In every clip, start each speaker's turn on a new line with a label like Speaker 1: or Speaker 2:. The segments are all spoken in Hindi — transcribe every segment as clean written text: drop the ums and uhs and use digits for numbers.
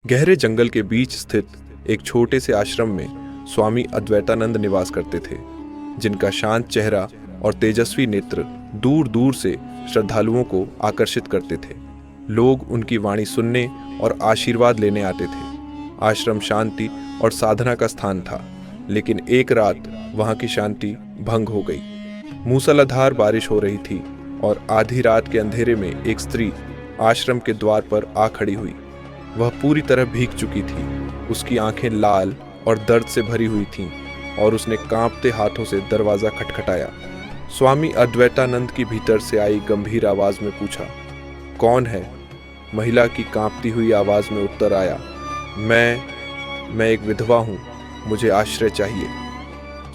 Speaker 1: गहरे जंगल के बीच स्थित एक छोटे से आश्रम में स्वामी अद्वैतानंद निवास करते थे, जिनका शांत चेहरा और तेजस्वी नेत्र दूर दूर से श्रद्धालुओं को आकर्षित करते थे। लोग उनकी वाणी सुनने और आशीर्वाद लेने आते थे। आश्रम शांति और साधना का स्थान था, लेकिन एक रात वहां की शांति भंग हो गई। मूसलाधार बारिश हो रही थी और आधी रात के अंधेरे में एक स्त्री आश्रम के द्वार पर आ खड़ी हुई। वह पूरी तरह भीग चुकी थी। उसकी आंखें लाल और दर्द से भरी हुई थीं और उसने कांपते हाथों से दरवाजा खटखटाया। स्वामी अद्वैतानंद की भीतर से आई गंभीर आवाज में पूछा, कौन है? महिला की कांपती हुई आवाज में उत्तर आया, मैं एक विधवा हूँ, मुझे आश्रय चाहिए।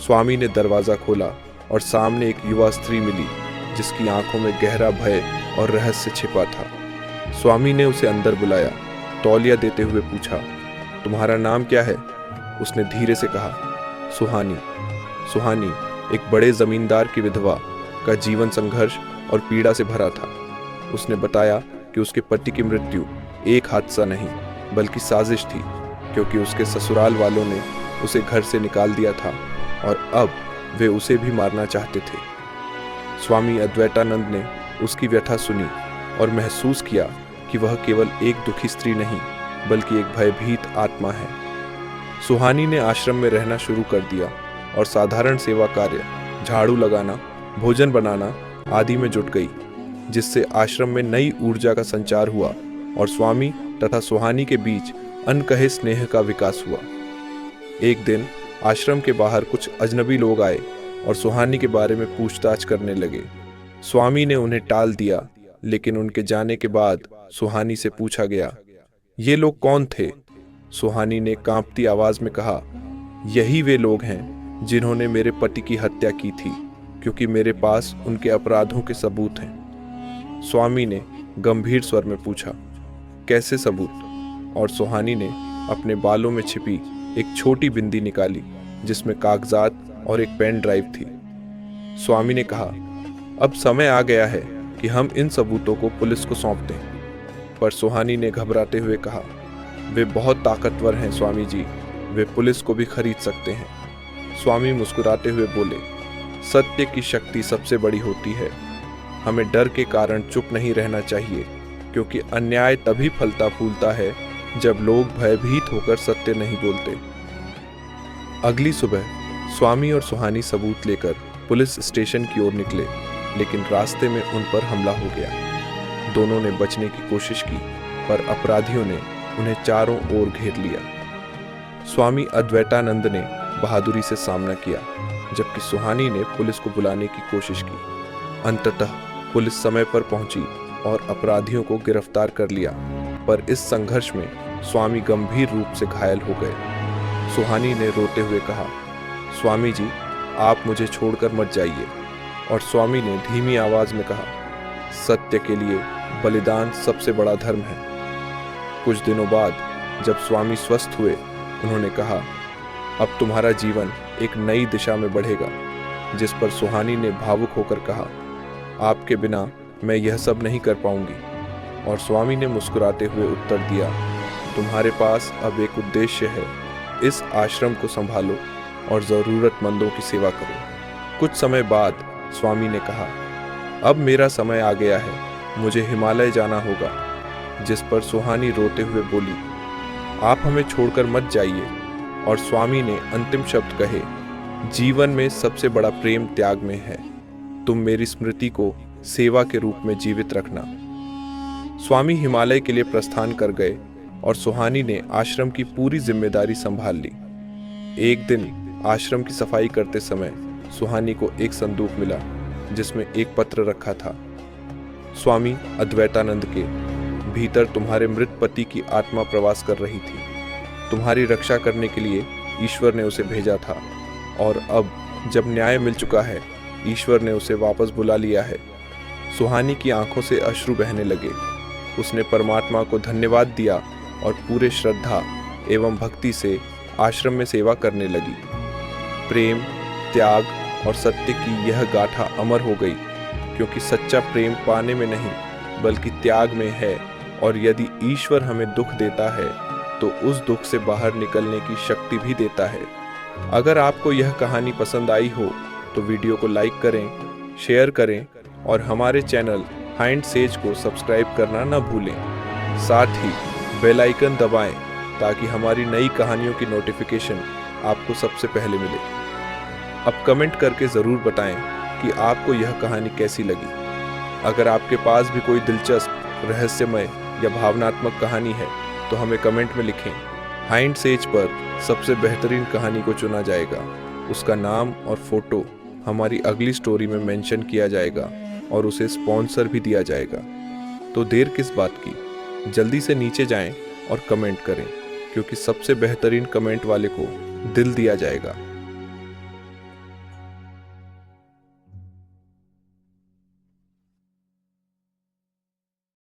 Speaker 1: स्वामी ने दरवाजा खोला और सामने एक युवा स्त्री मिली, जिसकी आंखों में गहरा भय और रहस्य छिपा था। स्वामी ने उसे अंदर बुलाया, तौलिया देते हुए पूछा, तुम्हारा नाम क्या है? उसने धीरे से कहा, सुहानी। सुहानी एक बड़े जमींदार की विधवा का जीवन संघर्ष और पीड़ा से भरा था। उसने बताया कि उसके पति की मृत्यु एक हादसा नहीं बल्कि साजिश थी, क्योंकि उसके ससुराल वालों ने उसे घर से निकाल दिया था और अब वे उसे भी मारना चाहते थे। स्वामी अद्वैतानंद ने उसकी व्यथा सुनी और महसूस किया कि वह केवल एक दुखी स्त्री नहीं बल्कि एक भयभीत आत्मा है। सुहानी ने आश्रम में रहना शुरू कर दिया और साधारण सेवा कार्य, झाड़ू लगाना, भोजन बनाना आदि में जुट गई, जिससे आश्रम में नई ऊर्जा का संचार हुआ और स्वामी तथा सुहानी के बीच अनकहे स्नेह का विकास हुआ। एक दिन आश्रम के बाहर कुछ अजनबी लोग आए और सुहानी के बारे में पूछताछ करने लगे। स्वामी ने उन्हें टाल दिया, लेकिन उनके जाने के बाद सुहानी से पूछा गया, ये लोग कौन थे? सुहानी ने कांपती आवाज में कहा, यही वे लोग हैं जिन्होंने मेरे पति की हत्या की थी, क्योंकि मेरे पास उनके अपराधों के सबूत हैं। स्वामी ने गंभीर स्वर में पूछा, कैसे सबूत? और सुहानी ने अपने बालों में छिपी एक छोटी बिंदी निकाली, जिसमें कागजात और एक पेन ड्राइव थी। स्वामी ने कहा, अब समय आ गया है कि हम इन सबूतों को पुलिस को सौंप दें। पर सुहानी ने घबराते हुए कहा, वे बहुत ताकतवर हैं स्वामी जी, वे पुलिस को भी खरीद सकते हैं। स्वामी मुस्कुराते हुए बोले, सत्य की शक्ति सबसे बड़ी होती है। हमें डर के कारण चुप नहीं रहना चाहिए, क्योंकि अन्याय तभी फलता फूलता है जब लोग भयभीत होकर सत्य नहीं बोलते। अगली सुबह स्वामी और सुहानी सबूत लेकर पुलिस स्टेशन की ओर निकले, लेकिन रास्ते में उन पर हमला हो गया। दोनों ने बचने की कोशिश की, पर अपराधियों ने उन्हें चारों ओर घेर लिया। स्वामी अद्वैतानंद ने बहादुरी से सामना किया, जबकि सुहानी ने पुलिस को बुलाने की कोशिश की। अंततः पुलिस समय पर पहुंची और अपराधियों को गिरफ्तार कर लिया, पर इस संघर्ष में स्वामी गंभीर रूप से घायल हो गए। सुहानी ने रोते हुए कहा, स्वामी जी, आप मुझे छोड़कर मत जाइए। और स्वामी ने धीमी आवाज में कहा, सत्य के लिए बलिदान सबसे बड़ा धर्म है। कुछ दिनों बाद जब स्वामी स्वस्थ हुए, उन्होंने कहा, अब तुम्हारा जीवन एक नई दिशा में बढ़ेगा। जिस पर सुहानी ने भावुक होकर कहा, आपके बिना मैं यह सब नहीं कर पाऊंगी। और स्वामी ने मुस्कुराते हुए उत्तर दिया, तुम्हारे पास अब एक उद्देश्य है, इस आश्रम को संभालो और जरूरतमंदों की सेवा करो। कुछ समय बाद स्वामी ने कहा, अब मेरा समय आ गया है, मुझे हिमालय जाना होगा। जिस पर सुहानी रोते हुए बोली, आप हमें छोड़कर मत जाइए। और स्वामी ने अंतिम शब्द कहे, जीवन में सबसे बड़ा प्रेम त्याग में है। तुम मेरी स्मृति को सेवा के रूप में जीवित रखना। स्वामी हिमालय के लिए प्रस्थान कर गए और सुहानी ने आश्रम की पूरी जिम्मेदारी संभाल ली। एक दिन आश्रम की सफाई करते समय सुहानी को एक संदूक मिला, जिसमें एक पत्र रखा था, स्वामी अद्वैतानंद के, भीतर तुम्हारे मृत पति की आत्मा प्रवास कर रही थी। तुम्हारी रक्षा करने के लिए ईश्वर ने उसे भेजा था, और अब जब न्याय मिल चुका है, ईश्वर ने उसे वापस बुला लिया है। सुहानी की आंखों से अश्रु बहने लगे। उसने परमात्मा को धन्यवाद दिया और पूरे श्रद्धा एवं भक्ति से आश्रम में सेवा करने लगी। प्रेम, त्याग और सत्य की यह गाथा अमर हो गई, क्योंकि सच्चा प्रेम पाने में नहीं बल्कि त्याग में है। और यदि ईश्वर हमें दुख देता है तो उस दुख से बाहर निकलने की शक्ति भी देता है। अगर आपको यह कहानी पसंद आई हो तो वीडियो को लाइक करें, शेयर करें और हमारे चैनल हाइंड सेज को सब्सक्राइब करना न भूलें। साथ ही बेल आइकन दबाएं ताकि हमारी नई कहानियों की नोटिफिकेशन आपको सबसे पहले मिले। अब कमेंट करके ज़रूर बताएं कि आपको यह कहानी कैसी लगी। अगर आपके पास भी कोई दिलचस्प, रहस्यमय या भावनात्मक कहानी है तो हमें कमेंट में लिखें। हाइंड सेज पर सबसे बेहतरीन कहानी को चुना जाएगा, उसका नाम और फोटो हमारी अगली स्टोरी में मेंशन किया जाएगा और उसे स्पॉन्सर भी दिया जाएगा। तो देर किस बात की, जल्दी से नीचे जाएं और कमेंट करें, क्योंकि सबसे बेहतरीन कमेंट वाले को दिल दिया जाएगा।